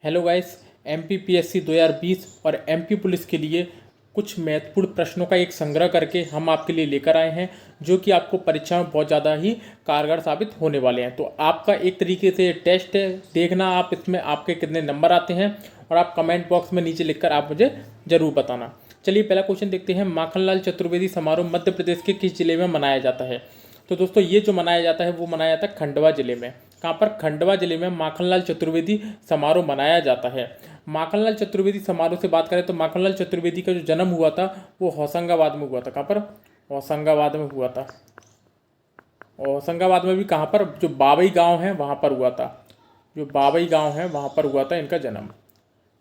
Hello guys, MPPSC 2020 और MP police के लिए कुछ महत्वपूर्ण प्रश्नों का एक संग्रह करके हम आपके लिए लेकर आए हैं, जो कि आपको परीक्षा में बहुत ज़्यादा ही कारगर साबित होने वाले हैं। तो आपका एक तरीके से टेस्ट है, देखना आप इसमें आपके कितने नंबर आते हैं और आप कमेंट बॉक्स में नीचे लिखकर आप मुझे ज़रूर बताना। चलिए पहला क्वेश्चन देखते हैं। माखनलाल चतुर्वेदी समारोह मध्य प्रदेश के किस जिले में मनाया जाता है? तो दोस्तों ये जो मनाया जाता है वो मनाया जाता है खंडवा जिले में। कहाँ पर? खंडवा जिले में माखनलाल चतुर्वेदी समारोह मनाया जाता है। माखनलाल चतुर्वेदी समारोह से बात करें तो माखनलाल चतुर्वेदी का जो जन्म हुआ था वो होशंगाबाद में हुआ था। कहाँ पर? होशंगाबाद में हुआ था। और होशंगाबाद में भी कहाँ पर? जो बाबई गांव है वहाँ पर हुआ था। जो बाबई गांव है वहाँ पर हुआ था इनका जन्म।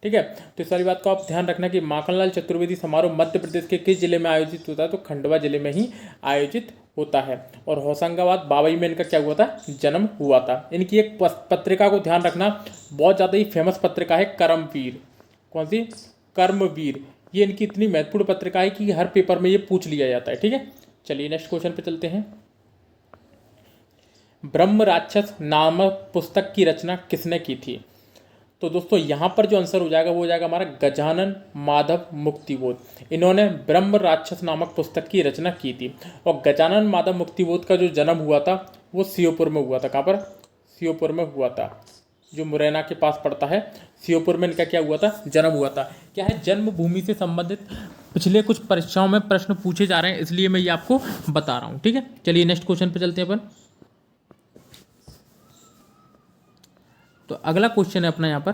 ठीक है, तो इस वाली बात को आप ध्यान रखना कि माखनलाल चतुर्वेदी समारोह मध्य प्रदेश के किस जिले में आयोजित होता है? तो खंडवा जिले में ही आयोजित होता है। और होशंगाबाद बाबई में इनका क्या हुआ था? जन्म हुआ था। इनकी एक पत्रिका को ध्यान रखना, बहुत ज़्यादा ही फेमस पत्रिका है कर्मवीर। कौन सी? कर्मवीर। ये इनकी इतनी महत्वपूर्ण पत्रिका है कि हर पेपर में ये पूछ लिया जाता है। ठीक है, चलिए नेक्स्ट क्वेश्चन पे चलते हैं। ब्रह्म राक्षस नामक पुस्तक की रचना किसने की थी? तो दोस्तों यहाँ पर जो आंसर हो जाएगा वो हो जाएगा हमारा गजानन माधव मुक्तिबोध। इन्होंने ब्रह्म राक्षस नामक पुस्तक की रचना की थी। और गजानन माधव मुक्तिबोध का जो जन्म हुआ था वो श्योपुर में हुआ था। कहाँ पर? श्योपुर में हुआ था, जो मुरैना के पास पड़ता है। श्योपुर में इनका क्या हुआ था? जन्म हुआ था। क्या है, जन्मभूमि से संबंधित पिछले कुछ परीक्षाओं में प्रश्न पूछे जा रहे हैं, इसलिए मैं ये आपको बता रहा हूँ। ठीक है, चलिए नेक्स्ट क्वेश्चन पर चलते हैं अपन। तो अगला क्वेश्चन है अपना यहाँ पर,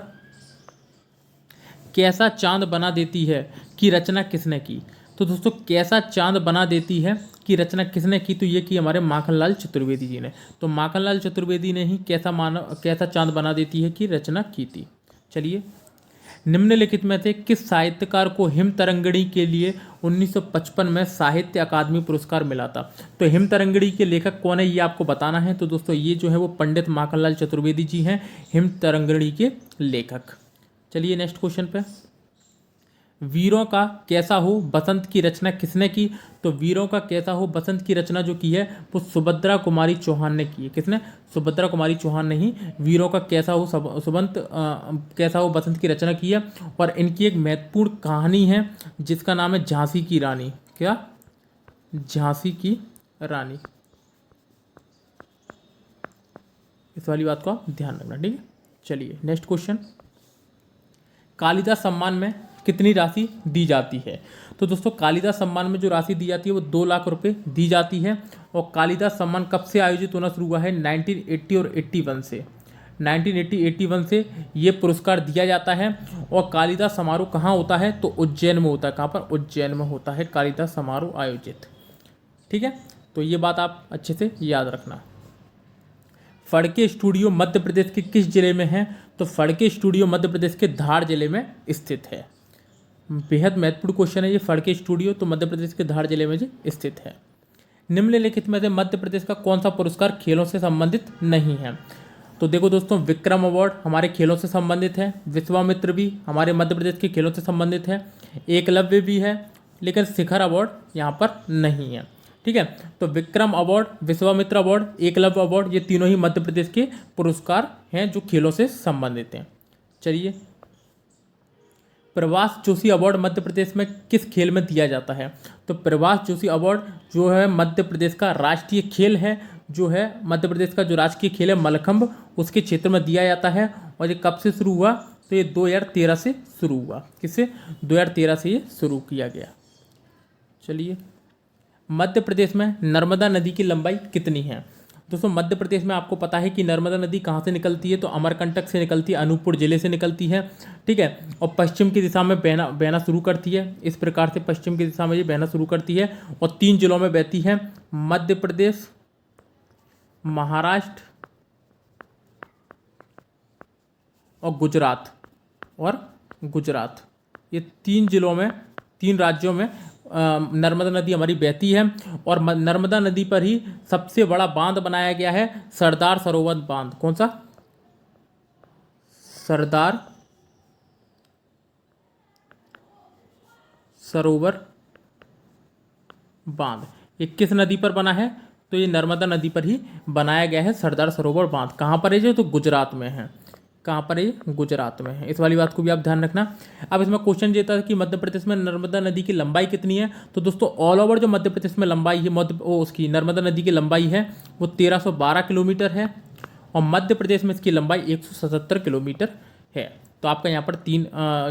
कैसा चांद बना देती है की रचना किसने की? तो दोस्तों कैसा चांद बना देती है की रचना किसने की? तो ये की हमारे माखनलाल चतुर्वेदी जी ने। तो माखनलाल चतुर्वेदी ने ही कैसा चांद बना देती है की रचना की थी। चलिए, निम्नलिखित में से किस साहित्यकार को हिम तरंगिणी के लिए 1955 में साहित्य अकादमी पुरस्कार मिला था? तो हिम तरंगिणी के लेखक कौन है ये आपको बताना है। तो दोस्तों ये जो है वो पंडित माखनलाल चतुर्वेदी जी हैं, हिम तरंगिणी के लेखक। चलिए नेक्स्ट क्वेश्चन पे। वीरों का कैसा हो बसंत की रचना किसने की? तो वीरों का कैसा हो बसंत की रचना जो की है वो सुभद्रा कुमारी चौहान ने की है। किसने? सुभद्रा कुमारी चौहान ने ही वीरों का कैसा हो कैसा हो बसंत की रचना की है। और इनकी एक महत्वपूर्ण कहानी है जिसका नाम है झांसी की रानी। क्या? झांसी की रानी। इस वाली बात को आप ध्यान रखना। ठीक है, चलिए नेक्स्ट क्वेश्चन। कालिदास सम्मान में कितनी राशि दी जाती है? तो दोस्तों कालिदास सम्मान में जो राशि दी जाती है वो 2 लाख रुपए दी जाती है। और कालिदास सम्मान कब से आयोजित होना शुरू हुआ है? 1980 और 81 से। 1980-81 से ये पुरस्कार दिया जाता है। और कालिदास समारोह कहाँ होता है? तो उज्जैन में होता है। कहाँ पर? उज्जैन में होता है कालिदास समारोह आयोजित। ठीक है, तो ये बात आप अच्छे से याद रखना। फड़के स्टूडियो मध्य प्रदेश के किस जिले में है? तो फड़के स्टूडियो मध्य प्रदेश के धार जिले में स्थित है। बेहद महत्वपूर्ण क्वेश्चन है ये। फड़के स्टूडियो तो मध्य प्रदेश के धार जिले में जी स्थित है। निम्नलिखित में से मध्य प्रदेश का कौन सा पुरस्कार खेलों से संबंधित नहीं है? तो देखो दोस्तों, विक्रम अवार्ड हमारे खेलों से संबंधित है, विश्वामित्र भी हमारे मध्य प्रदेश के खेलों से संबंधित है, एकलव्य भी है, लेकिन शिखर अवार्ड यहाँ पर नहीं है। ठीक है, तो Vikram award, Vishwamitra award, Eklavya award, ये तीनों ही मध्य प्रदेश के पुरस्कार हैं जो खेलों से संबंधित हैं। चलिए, प्रवास जोशी अवार्ड मध्य प्रदेश में किस खेल में दिया जाता है? तो प्रवास जोशी अवार्ड जो है मध्य प्रदेश का राष्ट्रीय खेल है, जो है मध्य प्रदेश का जो राष्ट्रीय खेल है मलखंभ, उसके क्षेत्र में दिया जाता है। और ये कब से शुरू हुआ? तो ये 2013 से शुरू हुआ। किससे? 2013 से ये शुरू किया गया। चलिए, मध्य प्रदेश में नर्मदा नदी की लंबाई कितनी है? दोस्तों मध्य प्रदेश में आपको पता है कि नर्मदा नदी कहाँ से निकलती है? तो अमरकंटक से निकलती है, अनूपपुर जिले से निकलती है। ठीक है, और पश्चिम की दिशा में बहना शुरू करती है। इस प्रकार से पश्चिम की दिशा में ये बहना शुरू करती है और 3 जिलों में बहती है, मध्य प्रदेश, महाराष्ट्र और गुजरात। ये 3 जिलों में, 3 राज्यों में नर्मदा नदी हमारी बहती है। और नर्मदा नदी पर ही सबसे बड़ा बांध बनाया गया है, सरदार सरोवर बांध। कौन सा? सरदार सरोवर बांध। ये किस नदी पर बना है? तो ये नर्मदा नदी पर ही बनाया गया है सरदार सरोवर बांध। कहाँ पर है? जो तो गुजरात में है। कहाँ पर है ये? गुजरात में है। इस वाली बात को भी आप ध्यान रखना। अब इसमें क्वेश्चन देता है कि मध्य प्रदेश में नर्मदा नदी की लंबाई कितनी है। तो दोस्तों ऑल ओवर जो मध्य प्रदेश में लंबाई है उसकी नर्मदा नदी की लंबाई है वो 1312 किलोमीटर है और मध्य प्रदेश में इसकी लंबाई 177 किलोमीटर है। तो आपका यहाँ पर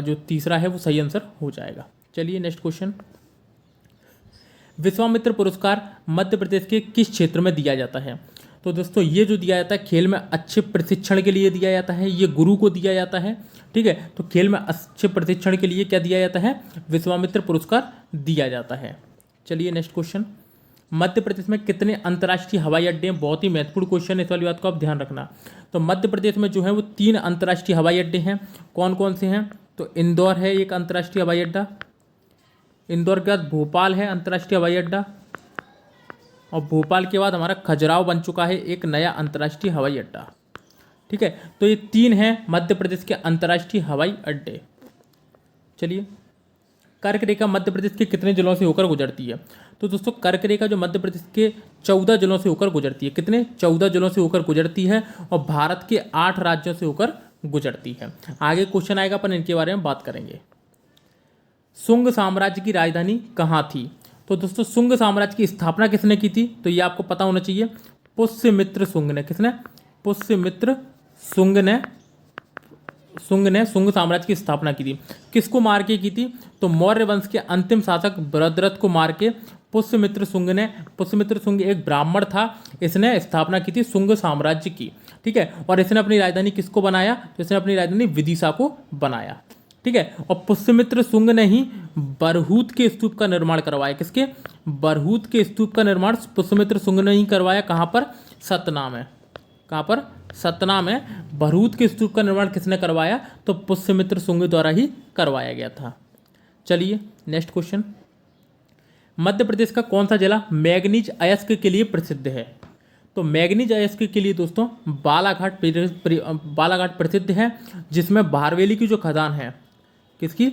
जो तीसरा है वो सही आंसर हो जाएगा। चलिए नेक्स्ट क्वेश्चन। विश्वामित्र पुरस्कार मध्य प्रदेश के किस क्षेत्र में दिया जाता है। तो दोस्तों ये जो दिया जाता है खेल में अच्छे प्रशिक्षण के लिए दिया जाता है, ये गुरु को दिया जाता है। ठीक है, तो खेल में अच्छे प्रशिक्षण के लिए क्या दिया जाता है? विश्वामित्र पुरस्कार दिया जाता है। चलिए नेक्स्ट क्वेश्चन। मध्य प्रदेश में कितने अंतर्राष्ट्रीय हवाई अड्डे हैं? बहुत ही महत्वपूर्ण क्वेश्चन है, इस वाली बात को आप ध्यान रखना। तो मध्य प्रदेश में जो है वो 3 अंतर्राष्ट्रीय हवाई अड्डे हैं। कौन कौन से हैं? तो इंदौर है एक अंतर्राष्ट्रीय हवाई अड्डा, इंदौर के बाद भोपाल है अंतर्राष्ट्रीय हवाई अड्डा और भोपाल के बाद हमारा खजुराहो बन चुका है एक नया अंतर्राष्ट्रीय हवाई अड्डा। ठीक है, तो ये 3 हैं मध्य प्रदेश के अंतर्राष्ट्रीय हवाई अड्डे। चलिए, कर्क रेखा मध्य प्रदेश के कितने जिलों से होकर गुजरती है? तो दोस्तों कर्क रेखा जो मध्य प्रदेश के 14 जिलों से होकर गुजरती है। कितने? 14 जिलों से होकर गुजरती है और भारत के 8 राज्यों से होकर गुजरती है। आगे क्वेश्चन आएगा, अपन इनके बारे में बात करेंगे। शुंग साम्राज्य की राजधानी कहाँ थी? तो दोस्तों शुंग साम्राज्य की स्थापना किसने की थी? तो ये आपको पता होना चाहिए, पुष्यमित्र शुंग ने। किसने? पुष्यमित्र शुंग ने शुंग साम्राज्य की स्थापना की थी। किसको मार के की थी? तो मौर्य वंश के अंतिम शासक भरद्रथ को मार के पुष्यमित्र शुंग एक ब्राह्मण था, इसने स्थापना की थी शुंग साम्राज्य की। ठीक है, और इसने अपनी राजधानी किसको बनाया? तो इसने अपनी राजधानी विदिशा को बनाया। ठीक है, और पुष्यमित्र शुंग ने ही बरहूत के स्तूप का निर्माण करवाया। किसके? बरहूत के स्तूप का निर्माण पुष्यमित्र शुंग ने ही करवाया। कहाँ पर? सतना में। कहाँ पर? सतना में बरहूत के स्तूप का निर्माण किसने करवाया? तो पुष्यमित्र शुंग द्वारा ही करवाया गया था। चलिए नेक्स्ट क्वेश्चन। मध्य प्रदेश का कौन सा जिला मैग्नीज अयस्क के लिए प्रसिद्ध है? तो मैग्नीज अयस्क के लिए दोस्तों बालाघाट प्रसिद्ध है, जिसमें भारवेली की जो खदान है, किसकी?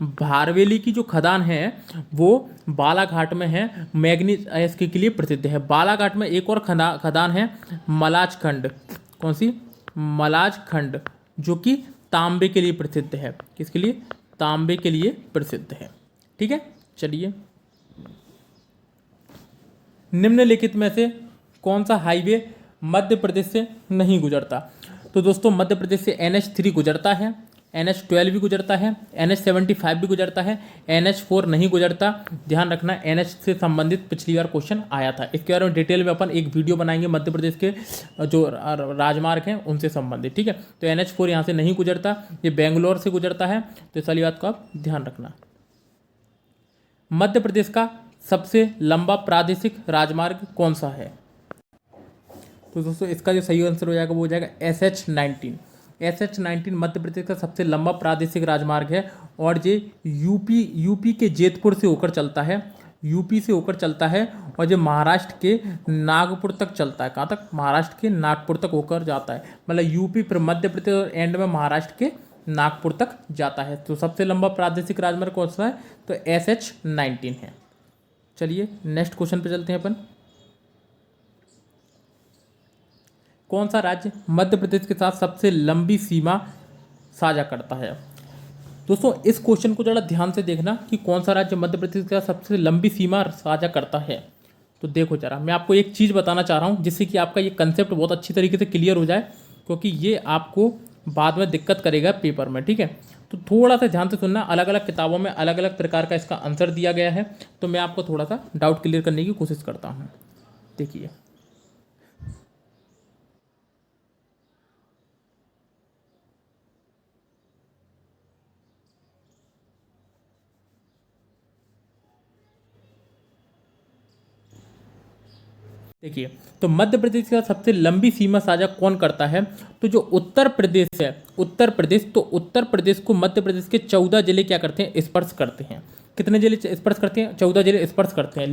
भारवेली की जो खदान है वो बालाघाट में है, मैग्नीज अयस्क के लिए प्रसिद्ध है। बालाघाट में एक और खदान है मलाज खंड। कौन सी? मलाज खंड, जो कि तांबे के लिए प्रसिद्ध है। किसके लिए? तांबे के लिए प्रसिद्ध है। ठीक है, चलिए। निम्नलिखित में से कौन सा हाईवे मध्य प्रदेश से नहीं गुजरता? तो दोस्तों मध्य प्रदेश से NH3 गुजरता है, NH12 भी गुजरता है, NH75 भी गुजरता है, NH4 नहीं गुजरता। ध्यान रखना, NH से संबंधित पिछली बार क्वेश्चन आया था। इसके बारे में डिटेल में अपन एक वीडियो बनाएंगे मध्य प्रदेश के जो राजमार्ग हैं उनसे संबंधित। ठीक है, तो NH4 यहाँ से नहीं गुजरता, ये बेंगलोर से गुजरता है। तो इस वाली बात को आप ध्यान रखना। मध्य प्रदेश का सबसे लंबा प्रादेशिक राजमार्ग कौन सा है? तो दोस्तों इसका जो सही आंसर हो जाएगा वो हो जाएगा SH19। SH19 मध्य प्रदेश का सबसे लंबा प्रादेशिक राजमार्ग है और ये यूपी के जेतपुर से होकर चलता है, यूपी से होकर चलता है और जो महाराष्ट्र के नागपुर तक चलता है। कहाँ तक? महाराष्ट्र के नागपुर तक होकर जाता है। मतलब यूपी फिर मध्य प्रदेश और एंड में महाराष्ट्र के नागपुर तक जाता है। तो सबसे लंबा प्रादेशिक राजमार्ग कौन सा है? तो SH19 है। चलिए नेक्स्ट क्वेश्चन पे चलते हैं अपन। कौन सा राज्य मध्य प्रदेश के साथ सबसे लंबी सीमा साझा करता है? दोस्तों इस क्वेश्चन को जरा ध्यान से देखना कि कौन सा राज्य मध्य प्रदेश के साथ सबसे लंबी सीमा साझा करता है। तो देखो जरा, मैं आपको एक चीज़ बताना चाह रहा हूँ जिससे कि आपका ये कंसेप्ट बहुत अच्छी तरीके से क्लियर हो जाए, क्योंकि ये आपको बाद में दिक्कत करेगा पेपर में। ठीक है, तो थोड़ा सा ध्यान से सुनना। अलग अलग किताबों में अलग अलग प्रकार का इसका आंसर दिया गया है, तो मैं आपको थोड़ा सा डाउट क्लियर करने की कोशिश करता हूँ। देखिए, तो मध्य प्रदेश का सबसे लंबी सीमा साझा कौन करता है? तो जो उत्तर प्रदेश है, उत्तर प्रदेश, तो उत्तर प्रदेश को मध्य प्रदेश के 14 जिले क्या करते हैं? स्पर्श करते हैं। कितने जिले स्पर्श करते हैं? 14 जिले स्पर्श करते हैं।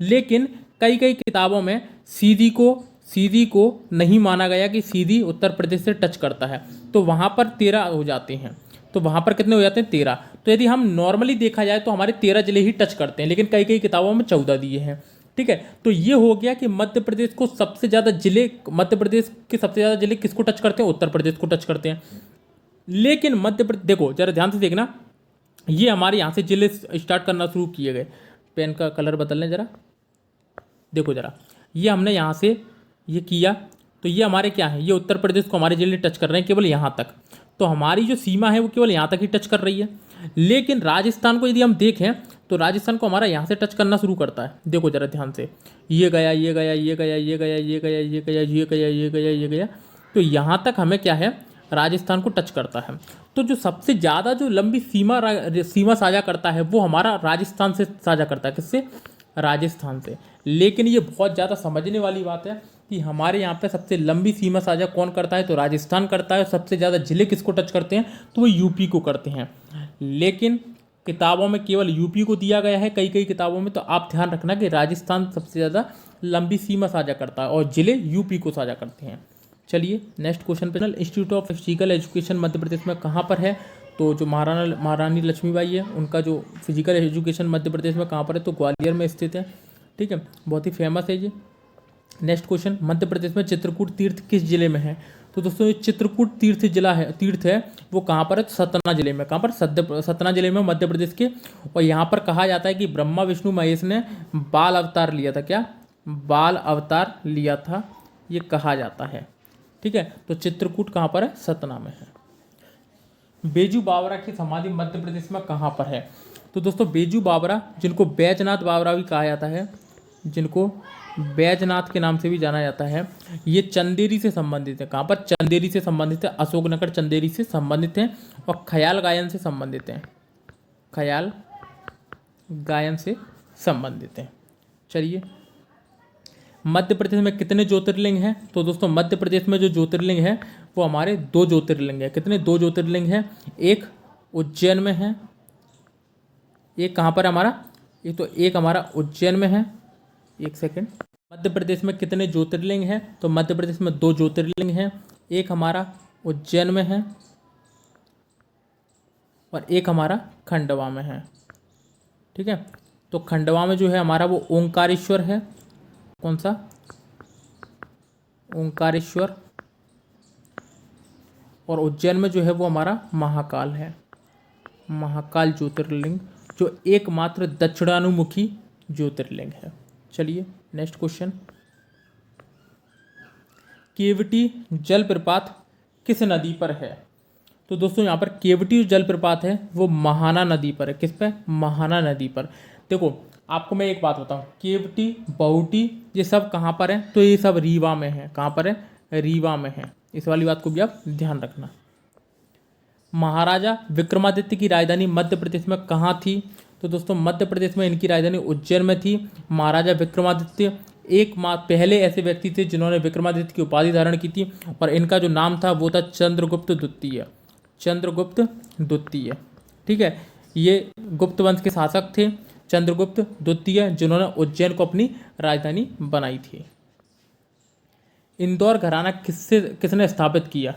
लेकिन कई किताबों में सीधी को नहीं माना गया कि सीधी उत्तर प्रदेश से टच करता है, तो वहाँ पर 13 हो जाते हैं। तो वहाँ पर कितने हो जाते हैं? 13। तो यदि हम नॉर्मली देखा जाए तो हमारे 13 जिले ही टच करते हैं, लेकिन कई किताबों में 14 दिए हैं। ठीक है, तो ये हो गया कि मध्य प्रदेश को सबसे ज़्यादा जिले, मध्य प्रदेश के सबसे ज़्यादा जिले किसको टच करते हैं? उत्तर प्रदेश को टच करते हैं। लेकिन मध्य प्रदेश, देखो जरा ध्यान से देखना, ये हमारे यहाँ से जिले स्टार्ट करना शुरू किए गए। पेन का कलर बदल लें जरा, देखो जरा, ये हमने यहाँ से ये किया, तो ये हमारे क्या है, ये उत्तर प्रदेश को हमारे जिले टच कर रहे हैं केवल यहाँ तक। तो हमारी जो सीमा है वो केवल यहाँ तक ही टच कर रही है। लेकिन राजस्थान को यदि हम देखें तो राजस्थान को हमारा यहाँ से टच करना शुरू करता है। देखो जरा ध्यान से, ये गया, ये गया, ये गया, ये गया, ये गया, ये गया, ये गया, ये गया, ये गया, तो यहाँ तक हमें क्या है, राजस्थान को टच करता है। तो जो सबसे ज़्यादा जो लंबी सीमा साझा करता है वो हमारा राजस्थान से साझा करता है। किससे? राजस्थान से। लेकिन ये बहुत ज़्यादा समझने वाली बात है कि हमारे यहाँ पे सबसे लंबी सीमा साझा कौन करता है? तो राजस्थान करता है। सबसे ज़्यादा जिले किसको टच करते हैं? तो वो यूपी को करते हैं। लेकिन किताबों में केवल यूपी को दिया गया है, कई कई किताबों में। तो आप ध्यान रखना कि राजस्थान सबसे ज़्यादा लंबी सीमा साझा करता है और जिले यूपी को साझा करते हैं। चलिए नेक्स्ट क्वेश्चन पे। Institute of physical education Madhya Pradesh में कहाँ पर है? तो जो महारानी लक्ष्मीबाई है उनका जो फिजिकल एजुकेशन मध्य प्रदेश में कहाँ पर है? तो ग्वालियर में स्थित है। ठीक है, बहुत ही फेमस है ये। नेक्स्ट क्वेश्चन, मध्य प्रदेश में चित्रकूट तीर्थ किस जिले में है? तो दोस्तों ये चित्रकूट तीर्थ है वो कहाँ पर है? तो सतना जिले में। कहाँ पर? सतना जिले में, मध्य प्रदेश के। और यहाँ पर कहा जाता है कि ब्रह्मा विष्णु महेश ने बाल अवतार लिया था। क्या? बाल अवतार लिया था, ये कहा जाता है। ठीक है, तो चित्रकूट कहाँ पर है? सतना में है। बेजू बावरा की समाधि मध्य प्रदेश में कहाँ पर है? तो दोस्तों बेजू बावरा, जिनको बैजनाथ बावरा भी कहा जाता है, जिनको बैजनाथ के नाम से भी जाना जाता है, ये चंदेरी से संबंधित है। कहाँ पर? चंदेरी से संबंधित है। अशोकनगर चंदेरी से संबंधित है और ख्याल गायन से संबंधित है। ख्याल गायन से संबंधित है। चलिए, मध्य प्रदेश में कितने ज्योतिर्लिंग हैं? तो दोस्तों मध्य प्रदेश में जो ज्योतिर्लिंग है वो हमारे 2 ज्योतिर्लिंग है। कितने? 2 ज्योतिर्लिंग हैं। एक उज्जैन में है, एक कहाँ पर हमारा, ये तो एक हमारा उज्जैन में है। एक सेकंड, मध्य प्रदेश में कितने ज्योतिर्लिंग हैं? तो मध्य प्रदेश में 2 ज्योतिर्लिंग हैं। एक हमारा उज्जैन में है और एक हमारा खंडवा में है। ठीक है, तो खंडवा में जो है हमारा वो ओंकारेश्वर है। कौन सा? ओंकारेश्वर। और उज्जैन में जो है वो हमारा महाकाल है। महाकाल ज्योतिर्लिंग, जो एकमात्र दक्षिणानुमुखी ज्योतिर्लिंग है। चलिए नेक्स्ट क्वेश्चन, केवटी जलप्रपात किस नदी पर है? तो दोस्तों यहाँ पर केवटी जलप्रपात है वो महाना नदी पर है। किस पे? महाना नदी पर। देखो आपको मैं एक बात बताऊँ, केवटी, बहुटी, ये सब कहाँ पर है? तो ये सब रीवा में है। कहाँ पर है? रीवा में है। इस वाली बात को भी आप ध्यान रखना। महाराजा विक्रमादित्य की राजधानी मध्य प्रदेश में कहाँ थी? तो दोस्तों मध्य प्रदेश में इनकी राजधानी उज्जैन में थी। महाराजा विक्रमादित्य पहले ऐसे व्यक्ति थे जिन्होंने विक्रमादित्य की उपाधि धारण की थी और इनका जो नाम था वो था चंद्रगुप्त द्वितीय। चंद्रगुप्त द्वितीय। ठीक है, ये गुप्त वंश के शासक थे चंद्रगुप्त द्वितीय, जिन्होंने उज्जैन को अपनी राजधानी बनाई थी। इंदौर घराना किसने स्थापित किया?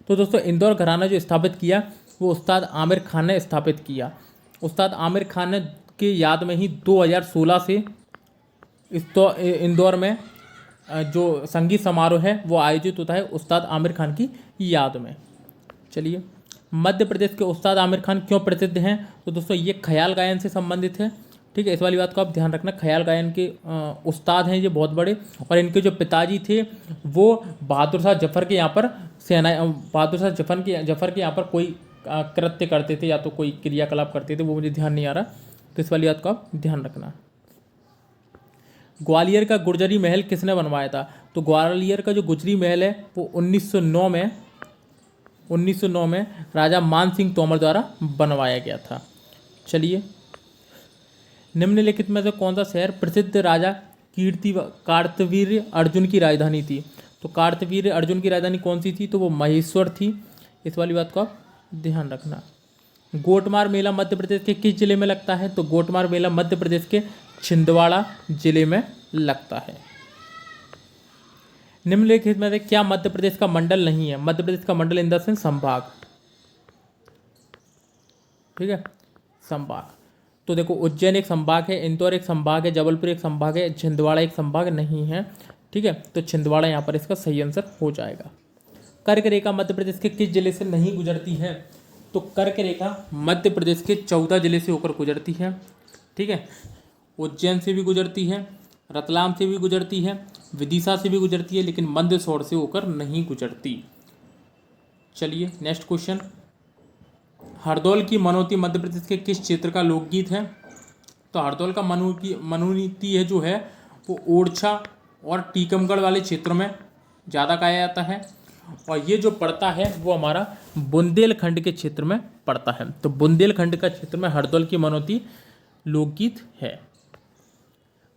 तो दोस्तों इंदौर घराना जो स्थापित किया वो उस्ताद आमिर खान ने स्थापित किया। उस्ताद आमिर खान के याद में ही 2016 से इंदौर में जो संगीत समारोह है वो आयोजित होता है उस्ताद आमिर खान की याद में। चलिए, मध्य प्रदेश के उस्ताद आमिर खान क्यों प्रसिद्ध हैं? तो दोस्तों ये ख्याल गायन से संबंधित है। ठीक है, इस वाली बात को आप ध्यान रखना। ख्याल गायन के उस्ताद हैं ये बहुत बड़े, और इनके जो पिताजी थे वो बहादुर शाह जफर के यहाँ पर बहादुर शाह जफर के यहाँ पर कोई कृत्य करते थे या तो कोई क्रियाकलाप करते थे, वो मुझे ध्यान नहीं आ रहा, तो इस वाली बात को आप ध्यान रखना। ग्वालियर का गुर्जरी महल किसने बनवाया था? तो ग्वालियर का जो गुजरी महल है वो 1909 में राजा मान सिंह तोमर द्वारा बनवाया गया था। चलिए, निम्नलिखित में से कौन सा शहर प्रसिद्ध राजा कार्तवीर्य अर्जुन की राजधानी थी? तो कार्तवीर्य अर्जुन की राजधानी कौन सी थी? तो वो महेश्वर थी। इस वाली बात को आप ध्यान रखना। गोटमार मेला मध्य प्रदेश के किस जिले में लगता है? तो गोटमार मेला मध्य प्रदेश के छिंदवाड़ा जिले में लगता है। निम्नलिखित में से क्या मध्य प्रदेश का मंडल नहीं है? मध्य प्रदेश का मंडल इन द सेंस संभाग। ठीक है, संभाग। तो देखो उज्जैन एक संभाग है, इंदौर एक संभाग है, जबलपुर एक संभाग है, छिंदवाड़ा एक संभाग नहीं है। ठीक है, तो छिंदवाड़ा यहाँ पर इसका सही आंसर हो जाएगा। कर्क रेखा मध्य प्रदेश के किस जिले से नहीं गुजरती है? तो कर्क रेखा मध्य प्रदेश के 14 जिले से होकर गुजरती है। ठीक है, उज्जैन से भी गुजरती है, रतलाम से भी गुजरती है, विदिशा से भी गुजरती है, लेकिन मंदसौर से होकर नहीं गुजरती। चलिए नेक्स्ट क्वेश्चन, हरदौल की मनोती मध्य प्रदेश के किस क्षेत्र का लोकगीत है? तो हरदौल का मनोनीति है जो है वो ओरछा और टीकमगढ़ वाले क्षेत्रों में ज़्यादा गाया जाता है, और ये जो पड़ता है वो हमारा बुंदेलखंड के क्षेत्र में पड़ता है। तो बुंदेलखंड का क्षेत्र में हरदौल की मनोती लोकगीत है।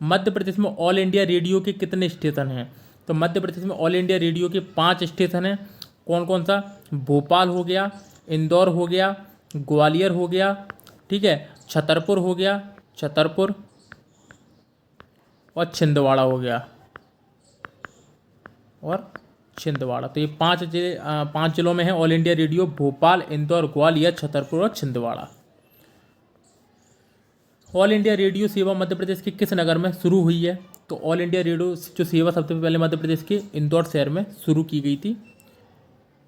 मध्य प्रदेश में ऑल इंडिया रेडियो के कितने स्टेशन हैं? तो मध्य प्रदेश में ऑल इंडिया रेडियो के 5 स्टेशन हैं। कौन कौन सा? भोपाल हो गया, इंदौर हो गया, ग्वालियर हो गया, ठीक है, छतरपुर हो गया, छतरपुर, और छिंदवाड़ा हो गया, और छिंदवाड़ा। तो ये 5 जिलों में है all India radio, Bhopal, Indore, Gwalior, Chhatarpur और छिंदवाड़ा। ऑल इंडिया रेडियो सेवा मध्य प्रदेश के किस नगर में शुरू हुई है? तो ऑल इंडिया रेडियो जो सेवा सबसे पहले मध्य प्रदेश के इंदौर शहर में शुरू की गई थी।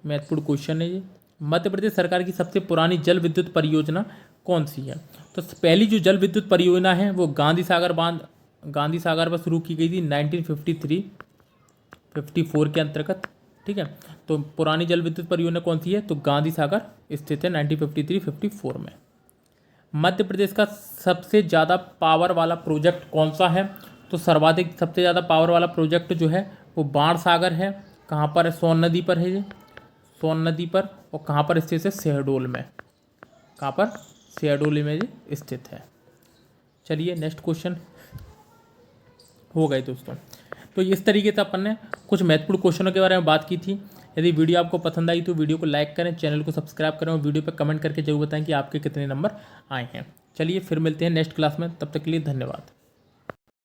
महत्वपूर्ण क्वेश्चन है ये। मध्य प्रदेश सरकार की सबसे पुरानी जल विद्युत परियोजना कौन सी है? तो पहली जो जल विद्युत परियोजना है वो गांधी सागर पर शुरू की गई थी 1954 के अंतर्गत। ठीक है, तो पुरानी जल विद्युत परियोजना कौन सी है? तो गांधी सागर स्थित है 1953-54 में। मध्य प्रदेश का सबसे ज़्यादा पावर वाला प्रोजेक्ट कौन सा है? तो सबसे ज़्यादा पावर वाला प्रोजेक्ट जो है वो बाणसागर है। कहाँ पर है? सोन नदी पर है ये, सोन नदी पर। और कहाँ पर स्थित है? शहडोल में। कहाँ पर? शहडोल में ये स्थित है। चलिए नेक्स्ट क्वेश्चन हो गए दोस्तों। तो इस तरीके से अपन ने कुछ महत्वपूर्ण क्वेश्चनों के बारे में बात की थी। यदि वीडियो आपको पसंद आई तो वीडियो को लाइक करें, चैनल को सब्सक्राइब करें, और वीडियो पर कमेंट करके जरूर बताएं कि आपके कितने नंबर आए हैं। चलिए फिर मिलते हैं नेक्स्ट क्लास में, तब तक के लिए धन्यवाद।